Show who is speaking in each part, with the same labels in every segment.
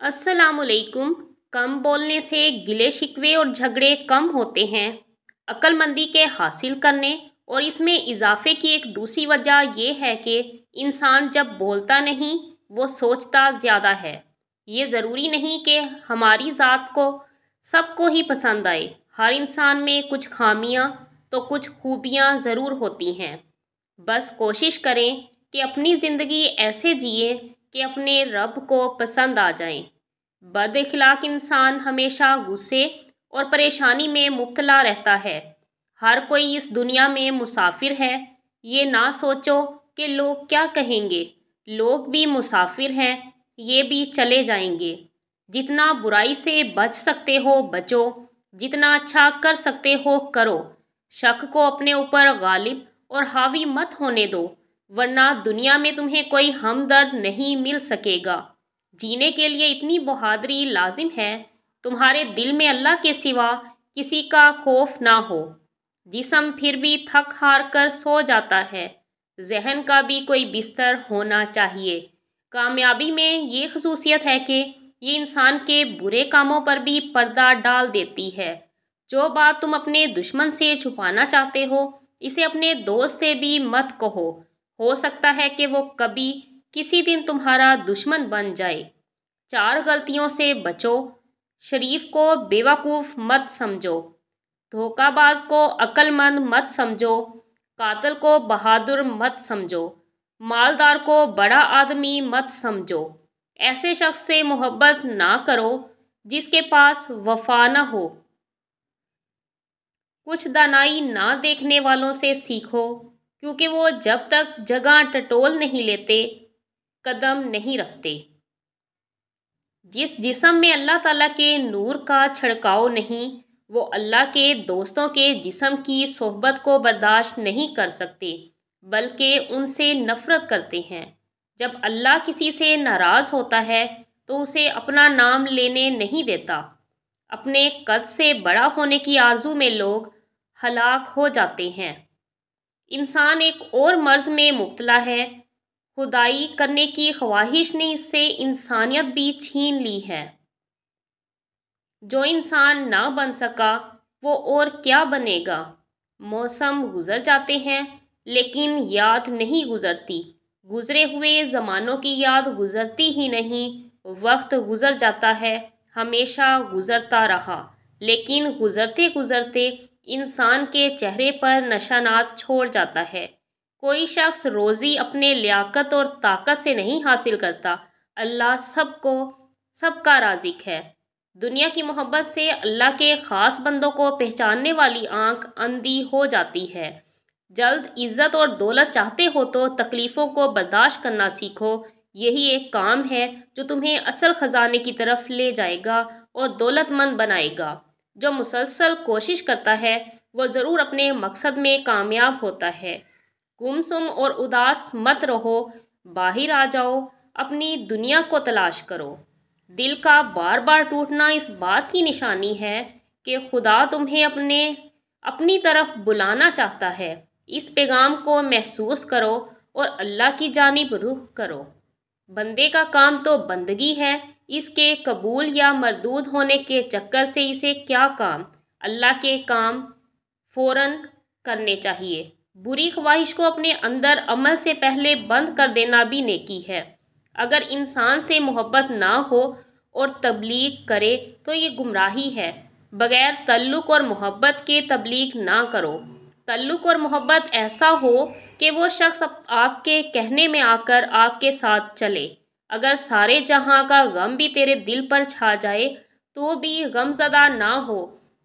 Speaker 1: अस्सलाम वालेकुम। कम बोलने से गिले शिकवे और झगड़े कम होते हैं। अक्लमंदी के हासिल करने और इसमें इजाफे की एक दूसरी वजह यह है कि इंसान जब बोलता नहीं, वो सोचता ज़्यादा है। ये ज़रूरी नहीं कि हमारी ज़ात को सबको ही पसंद आए। हर इंसान में कुछ खामियां तो कुछ खूबियां ज़रूर होती हैं। बस कोशिश करें कि अपनी ज़िंदगी ऐसे जिए कि अपने रब को पसंद आ जाएं। बद इखलाक इंसान हमेशा गुस्से और परेशानी में मुब्तला रहता है। हर कोई इस दुनिया में मुसाफिर है। ये ना सोचो कि लोग क्या कहेंगे। लोग भी मुसाफिर हैं, ये भी चले जाएंगे। जितना बुराई से बच सकते हो बचो, जितना अच्छा कर सकते हो करो। शक को अपने ऊपर गालिब और हावी मत होने दो, वरना दुनिया में तुम्हें कोई हमदर्द नहीं मिल सकेगा। जीने के लिए इतनी बहादुरी लाजिम है, तुम्हारे दिल में अल्लाह के सिवा किसी का खौफ ना हो। जिस्म फिर भी थक हार कर सो जाता है, जहन का भी कोई बिस्तर होना चाहिए। कामयाबी में ये खसूसियत है कि ये इंसान के बुरे कामों पर भी पर्दा डाल देती है। जो बात तुम अपने दुश्मन से छुपाना चाहते हो, इसे अपने दोस्त से भी मत कहो। हो सकता है कि वो कभी किसी दिन तुम्हारा दुश्मन बन जाए। चार गलतियों से बचो। शरीफ को बेवकूफ़ मत समझो। धोखाबाज को अक्लमंद मत समझो। कातिल को बहादुर मत समझो। मालदार को बड़ा आदमी मत समझो। ऐसे शख्स से मोहब्बत ना करो जिसके पास वफा न हो। कुछ दानाई ना देखने वालों से सीखो, क्योंकि वो जब तक जगह टटोल नहीं लेते, कदम नहीं रखते। जिस जिस्म में अल्लाह ताला के नूर का छिड़काव नहीं, वो अल्लाह के दोस्तों के जिस्म की सोहबत को बर्दाश्त नहीं कर सकते, बल्कि उनसे नफ़रत करते हैं। जब अल्लाह किसी से नाराज़ होता है तो उसे अपना नाम लेने नहीं देता। अपने कद से बड़ा होने की आरज़ू में लोग हलाक हो जाते हैं। इंसान एक और मर्ज़ में मुब्तला है। खुदाई करने की ख्वाहिश ने इससे इंसानियत भी छीन ली है। जो इंसान ना बन सका, वो और क्या बनेगा। मौसम गुजर जाते हैं, लेकिन याद नहीं गुजरती। गुजरे हुए ज़मानों की याद गुजरती ही नहीं। वक्त गुजर जाता है, हमेशा गुजरता रहा, लेकिन गुजरते गुजरते इंसान के चेहरे पर निशानात छोड़ जाता है। कोई शख्स रोज़ी अपने लियाकत और ताकत से नहीं हासिल करता। अल्लाह सबका राज़िक है। दुनिया की मोहब्बत से अल्लाह के ख़ास बंदों को पहचानने वाली आंख अंधी हो जाती है। जल्द इज़्ज़त और दौलत चाहते हो तो तकलीफ़ों को बर्दाश्त करना सीखो। यही एक काम है जो तुम्हें असल ख़जाने की तरफ ले जाएगा और दौलतमंद बनाएगा। जो मुसलसल कोशिश करता है, वो ज़रूर अपने मकसद में कामयाब होता है। गुमसुम और उदास मत रहो, बाहर आ जाओ, अपनी दुनिया को तलाश करो। दिल का बार बार टूटना इस बात की निशानी है कि खुदा तुम्हें अपनी तरफ बुलाना चाहता है। इस पैगाम को महसूस करो और अल्लाह की जानिब रुख करो। बंदे का काम तो बंदगी है, इसके कबूल या मरदूद होने के चक्कर से इसे क्या काम। अल्लाह के काम फ़ौरन करने चाहिए। बुरी ख्वाहिश को अपने अंदर अमल से पहले बंद कर देना भी नेकी है। अगर इंसान से मोहब्बत ना हो और तबलीग करे तो ये गुमराही है। बग़ैर तल्लुक़ और मोहब्बत के तबलीग ना करो। तल्लुक़ और मोहब्बत ऐसा हो कि वो शख्स आपके कहने में आकर आपके साथ चले। अगर सारे जहां का गम भी तेरे दिल पर छा जाए तो भी गमज़दा ना हो।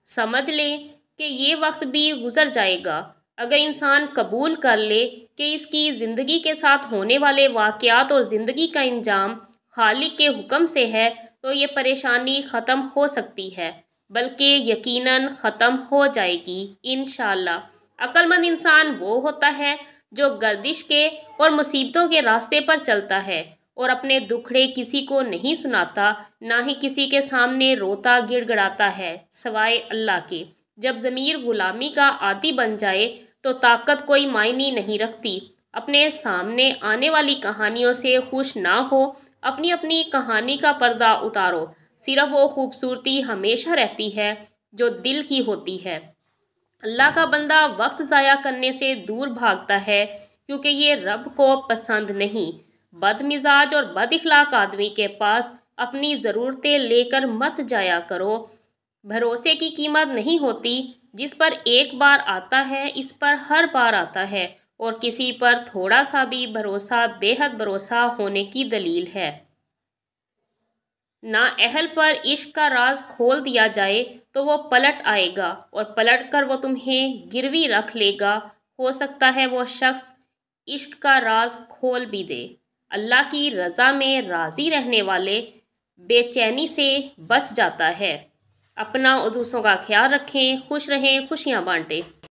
Speaker 1: समझ ले कि ये वक्त भी गुजर जाएगा। अगर इंसान कबूल कर ले कि इसकी ज़िंदगी के साथ होने वाले वाक़यात और ज़िंदगी का इंजाम खालिक के हुक्म से है, तो ये परेशानी ख़त्म हो सकती है, बल्कि यकीनन ख़त्म हो जाएगी इंशाअल्लाह। अक्लमंद इंसान वो होता है जो गर्दिश के और मुसीबतों के रास्ते पर चलता है और अपने दुखड़े किसी को नहीं सुनाता, ना ही किसी के सामने रोता गिड़गिड़ाता है सवाए अल्लाह के। जब ज़मीर गुलामी का आदी बन जाए तो ताकत कोई मायने नहीं रखती। अपने सामने आने वाली कहानियों से खुश ना हो, اپنی اپنی کہانی کا پردہ اتارو، صرف وہ خوبصورتی ہمیشہ رہتی ہے جو دل کی ہوتی ہے۔ اللہ کا بندہ وقت ضائع کرنے سے دور بھاگتا ہے کیونکہ یہ رب کو پسند نہیں۔ بد مزاج اور بد اخلاق آدمی کے پاس اپنی ضرورتیں لے کر مت جایا کرو۔ بھروسے کی قیمت نہیں ہوتی، جس پر ایک بار آتا ہے اس پر ہر بار آتا ہے، اور کسی پر تھوڑا سا بھی بھروسہ بے حد بھروسہ ہونے کی دلیل ہے۔ نااہل پر عشق کا راز کھول دیا جائے تو وہ پلٹ آئے گا، اور پلٹ کر وہ تمہیں گروی رکھ لے گا۔ ہو سکتا ہے وہ شخص عشق کا راز کھول بھی دے۔ اللہ کی رضا میں راضی رہنے والے بے چینی سے بچ جاتا ہے۔ اپنا اور دوسروں کا خیال رکھیں، خوش رہیں، خوشیاں بانٹیں۔